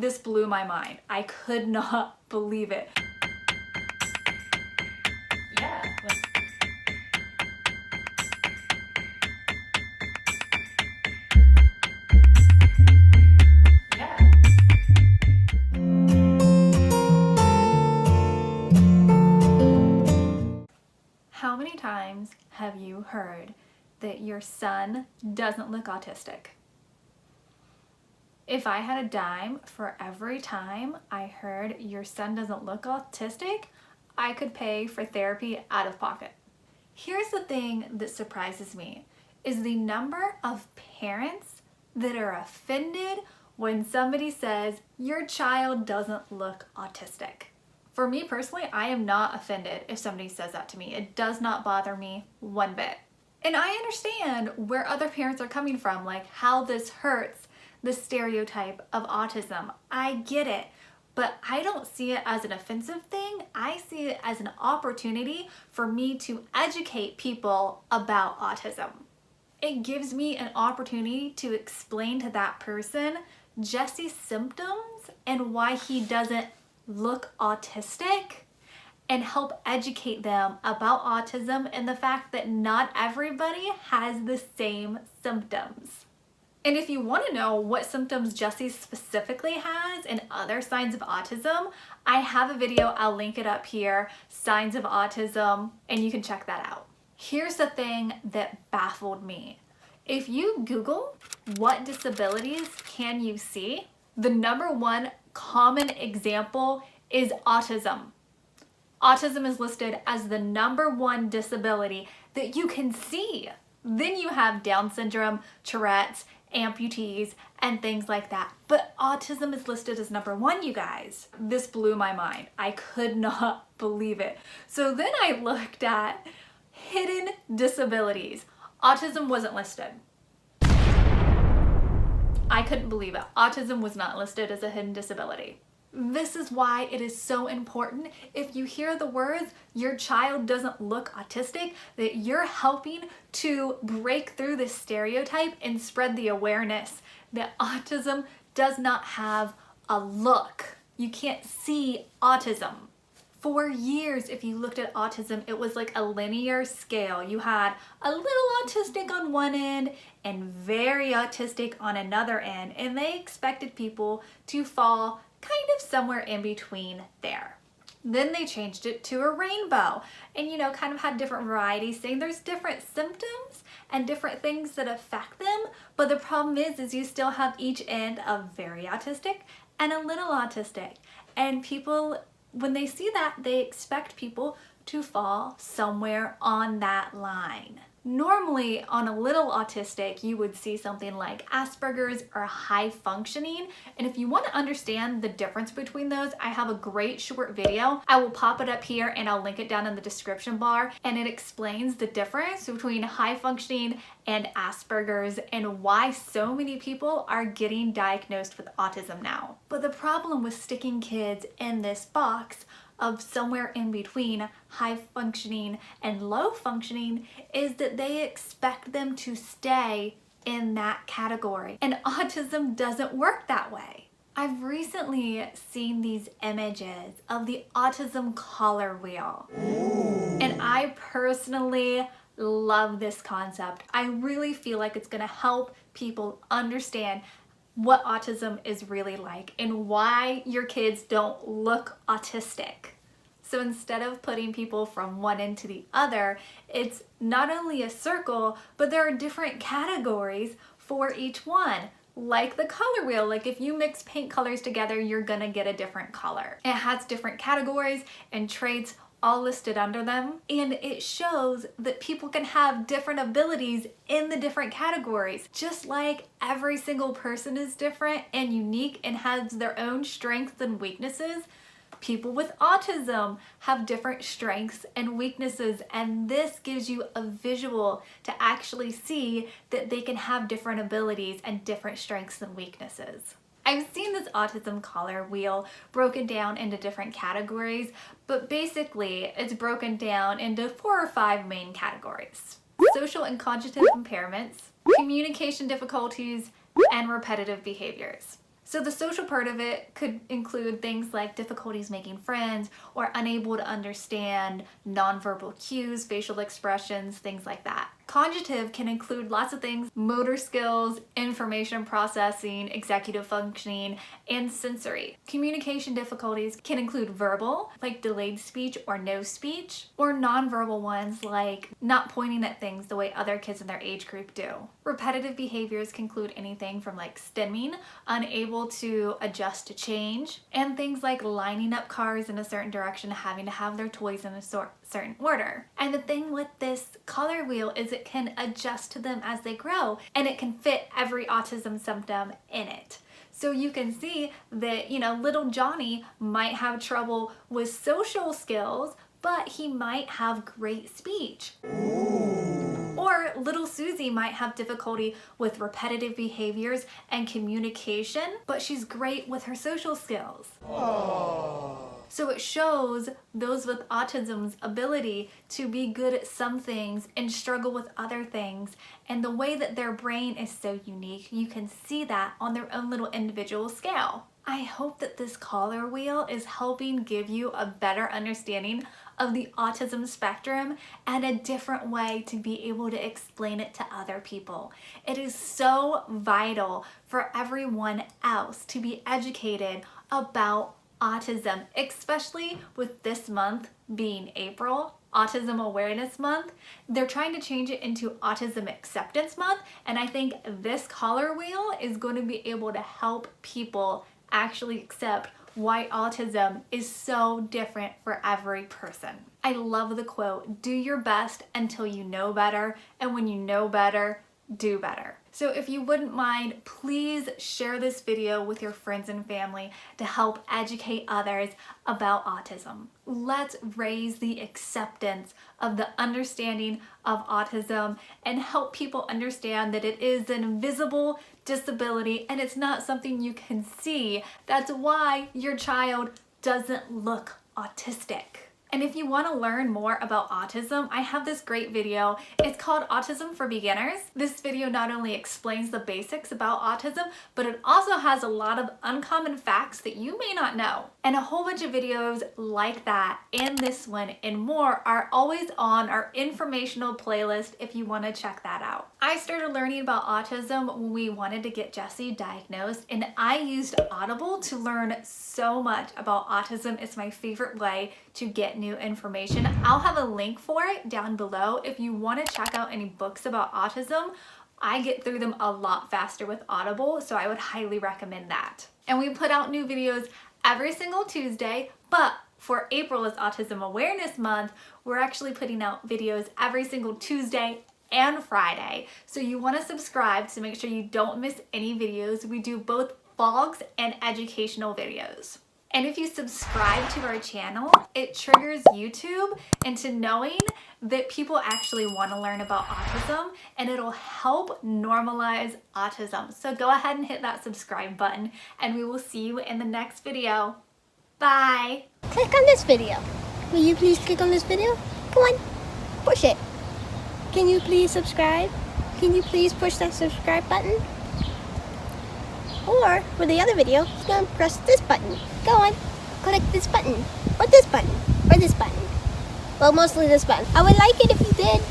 This blew my mind. I could not believe it. Yeah. How many times have you heard that your son doesn't look autistic? If I had a dime for every time I heard your son doesn't look autistic, I could pay for therapy out of pocket. Here's the thing that surprises me, is the number of parents that are offended when somebody says your child doesn't look autistic. For me personally, I am not offended if somebody says that to me. It does not bother me one bit. And I understand where other parents are coming from, like how this hurts the stereotype of autism. I get it, but I don't see it as an offensive thing. I see it as an opportunity for me to educate people about autism. It gives me an opportunity to explain to that person Jesse's symptoms and why he doesn't look autistic, and help educate them about autism and the fact that not everybody has the same symptoms. And if you want to know what symptoms Jesse specifically has and other signs of autism, I have a video, I'll link it up here, Signs of Autism, and you can check that out. Here's the thing that baffled me. If you Google what disabilities can you see, the number one common example is autism. Autism is listed as the number one disability that you can see. Then you have Down syndrome, Tourette's, amputees, and things like that. But autism is listed as number one, you guys. This blew my mind. I could not believe it. So then I looked at hidden disabilities. Autism wasn't listed. I couldn't believe it. Autism was not listed as a hidden disability. This is why it is so important, if you hear the words, your child doesn't look autistic, that you're helping to break through this stereotype and spread the awareness that autism does not have a look. You can't see autism. For years, if you looked at autism, it was like a linear scale. You had a little autistic on one end and very autistic on another end, and they expected people to fall kind of somewhere in between there. Then they changed it to a rainbow and, you know, kind of had different varieties, saying there's different symptoms and different things that affect them, but the problem is you still have each end of very autistic and a little autistic. And people, when they see that, they expect people to fall somewhere on that line. Normally, on a little autistic, you would see something like Asperger's or high functioning. And if you want to understand the difference between those, I have a great short video. I will pop it up here and I'll link it down in the description bar. And it explains the difference between high functioning and Asperger's and why so many people are getting diagnosed with autism now. But the problem with sticking kids in this box of somewhere in between high functioning and low functioning is that they expect them to stay in that category. And autism doesn't work that way. I've recently seen these images of the autism color wheel. And I personally love this concept. I really feel like it's gonna help people understand what autism is really like and why your kids don't look autistic. So instead of putting people from one end to the other, it's not only a circle, but there are different categories for each one. Like the color wheel, like if you mix paint colors together, you're gonna get a different color. It has different categories and traits all listed under them, and it shows that people can have different abilities in the different categories. Just like every single person is different and unique and has their own strengths and weaknesses, people with autism have different strengths and weaknesses, and this gives you a visual to actually see that they can have different abilities and different strengths and weaknesses. I've seen this autism color wheel broken down into different categories, but basically it's broken down into 4 or 5 main categories: social and cognitive impairments, communication difficulties, and repetitive behaviors. So the social part of it could include things like difficulties making friends or unable to understand nonverbal cues, facial expressions, things like that. Cognitive can include lots of things: motor skills, information processing, executive functioning, and sensory. Communication difficulties can include verbal, like delayed speech or no speech, or nonverbal ones like not pointing at things the way other kids in their age group do. Repetitive behaviors can include anything from like stimming, unable to adjust to change, and things like lining up cars in a certain direction, having to have their toys in a certain order. And the thing with this color wheel is it can adjust to them as they grow, and it can fit every autism symptom in it. So you can see that, little Johnny might have trouble with social skills, but he might have great speech. Or little Susie might have difficulty with repetitive behaviors and communication, but she's great with her social skills. Aww. So it shows those with autism's ability to be good at some things and struggle with other things. And the way that their brain is so unique, you can see that on their own little individual scale. I hope that this color wheel is helping give you a better understanding of the autism spectrum and a different way to be able to explain it to other people. It is so vital for everyone else to be educated about autism, especially with this month being April, Autism Awareness Month. They're trying to change it into Autism Acceptance Month, and I think this color wheel is going to be able to help people actually accept why autism is so different for every person. I love the quote, "Do your best until you know better, and when you know better, do better." So if you wouldn't mind, please share this video with your friends and family to help educate others about autism. Let's raise the acceptance of the understanding of autism and help people understand that it is an invisible disability and it's not something you can see. That's why your child doesn't look autistic. And if you want to learn more about autism, I have this great video. It's called Autism for Beginners. This video not only explains the basics about autism, but it also has a lot of uncommon facts that you may not know. And a whole bunch of videos like that and this one and more are always on our informational playlist if you want to check that out. I started learning about autism when we wanted to get Jesse diagnosed, and I used Audible to learn so much about autism. It's my favorite way to get new information. I'll have a link for it down below if you want to check out any books about autism. I get through them a lot faster with Audible, so I would highly recommend that. And we put out new videos every single Tuesday, but for April is Autism Awareness Month, we're actually putting out videos every single Tuesday and Friday. So you want to subscribe to make sure you don't miss any videos. We do both vlogs and educational videos. And if you subscribe to our channel, it triggers YouTube into knowing that people actually want to learn about autism, and it'll help normalize autism. So go ahead and hit that subscribe button, and we will see you in the next video. Bye. Click on this video. Will you please click on this video? Come on, push it. Can you please subscribe? Can you please push that subscribe button? Or for the other video, you're gonna press this button. Go on, click this button, or this button, or this button. Well, mostly this button. I would like it if you did.